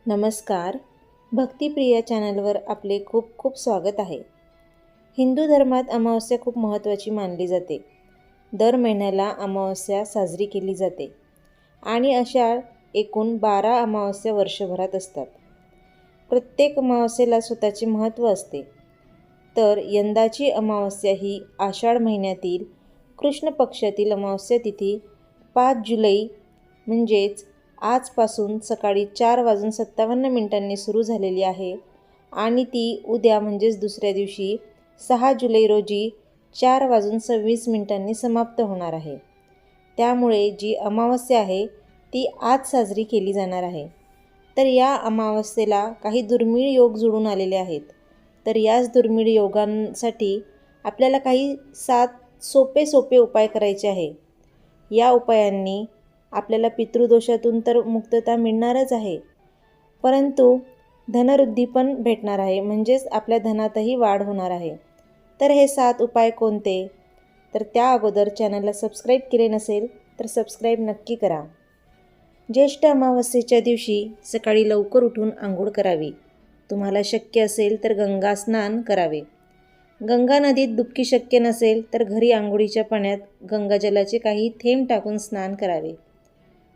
नमस्कार. भक्तिप्रिया चॅनलवर आपले खूप खूप स्वागत आहे. हिंदू धर्मात अमावस्या खूप महत्त्वाची मानली जाते. दर महिन्याला अमावस्या साजरी केली जाते आणि अशा एकूण 12 अमावस्या वर्षभरात असतात. प्रत्येक अमावस्येला स्वतःचे महत्त्व असते. तर यंदाची अमावस्या ही आषाढ महिन्यातील कृष्ण पक्षातील अमावस्या तिथी 5 जुलै म्हणजेच आजपासून सकाळी 4:57 सुरू झालेली आहे आणि ती उद्या म्हणजेच दुसऱ्या दिवशी 6 जुलै रोजी 4:26 समाप्त होणार आहे. त्यामुळे जी अमावस्या आहे ती आज साजरी केली जाणार आहे. तर या अमावस्येला काही दुर्मिळ योग जुळून आलेले आहेत. तर याच दुर्मिळ योगांसाठी आपल्याला काही 7 सोपे उपाय करायचे आहे. या उपायांनी आपल्याला पितृदोषातून तर मुक्तता मिळणारच आहे, परंतु धनवृद्धी पण भेटणार आहे, म्हणजेच आपल्या धनातही वाढ होणार आहे. तर हे 7 उपाय कोणते? तर त्या अगोदर चॅनलला सबस्क्राईब केले नसेल तर सबस्क्राईब नक्की करा. ज्येष्ठ अमावस्येच्या दिवशी सकाळी लवकर उठून आंघोळ करावी. तुम्हाला शक्य असेल तर गंगा स्नान करावे. गंगा नदीत डुबकी शक्य नसेल तर घरी आंघोळीच्या पाण्यात गंगाजलाचे काही थेंब टाकून स्नान करावे.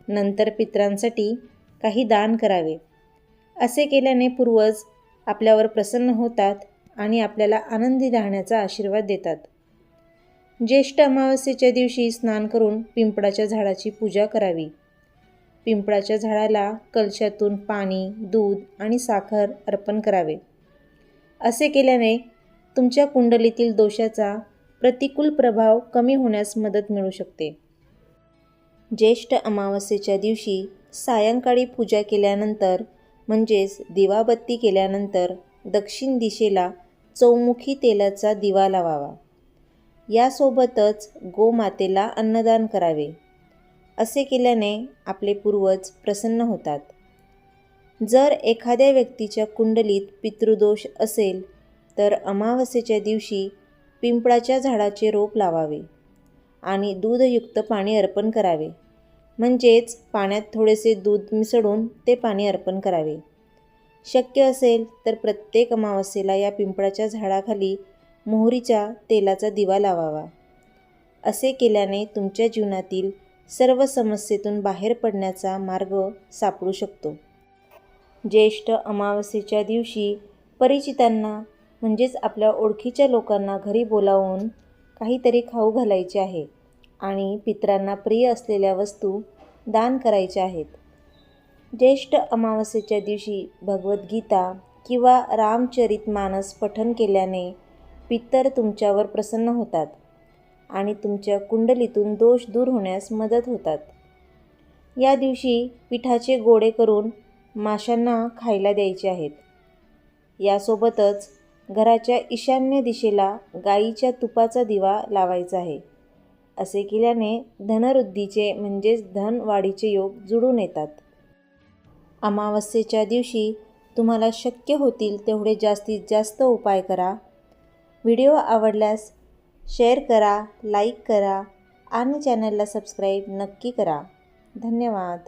नंतर पितरांसाठी काही दान करावे. असे केल्याने पूर्वज आपल्यावर प्रसन्न होतात आणि आपल्याला आनंदी राहण्याचा आशीर्वाद देतात. ज्येष्ठ अमावस्येच्या दिवशी स्नान करून पिंपळाच्या झाडाची पूजा करावी. पिंपळाच्या झाडाला कलशातून पाणी, दूध आणि साखर अर्पण करावे. असे केल्याने तुमच्या कुंडलीतील दोषाचा प्रतिकूल प्रभाव कमी होण्यास मदत मिळू शकते. ज्येष्ठ अमावस्येच्या दिवशी सायंकाळी पूजा केल्यानंतर म्हणजेच दिवाबत्ती केल्यानंतर दक्षिण दिशेला चौमुखी तेलाचा दिवा लावावा. यासोबतच गोमातेला अन्नदान करावे. असे केल्याने आपले पूर्वज प्रसन्न होतात. जर एखाद्या व्यक्तीच्या कुंडलीत पितृदोष असेल तर अमावस्येच्या दिवशी पिंपळाच्या झाडाचे रोप लावावे आणि दूधयुक्त पाणी अर्पण करावे. म्हणजेच पाण्यात थोडेसे दूध मिसळून ते पाणी अर्पण करावे. शक्य असेल तर प्रत्येक अमावस्येला या पिंपळाच्या झाडाखाली मोहरीच्या तेलाचा दिवा लावावा. असे केल्याने तुमच्या जीवनातील सर्व समस्येतून बाहेर पडण्याचा मार्ग सापडू शकतो. ज्येष्ठ अमावस्येच्या दिवशी परिचितांना म्हणजेच आपल्या ओळखीच्या लोकांना घरी बोलावून काहीतरी खाऊ घालायचे आहे आणि पितरांना प्रिय असलेल्या वस्तू दान करायच्या आहेत. ज्येष्ठ अमावस्येच्या दिवशी भगवद्गीता किंवा रामचरितमानस पठण केल्याने पितर तुमच्यावर प्रसन्न होतात आणि तुमच्या कुंडलीतून दोष दूर होण्यास मदत होतात. या दिवशी पिठाचे गोळे करून माशांना खायला द्यायचे आहेत. यासोबतच घराच्या ईशान्य दिशेला गाईच्या तुपाचा दिवा लावायचा आहे. असे केल्याने धनवृद्धीचे म्हणजेच धनवाढीचे योग जुळून येतात. अमावस्येच्या दिवशी तुम्हाला शक्य होतील तेवढे जास्तीत जास्त उपाय करा. व्हिडिओ आवडल्यास शेअर करा, लाईक करा आणि चॅनलला सबस्क्राईब नक्की करा. धन्यवाद.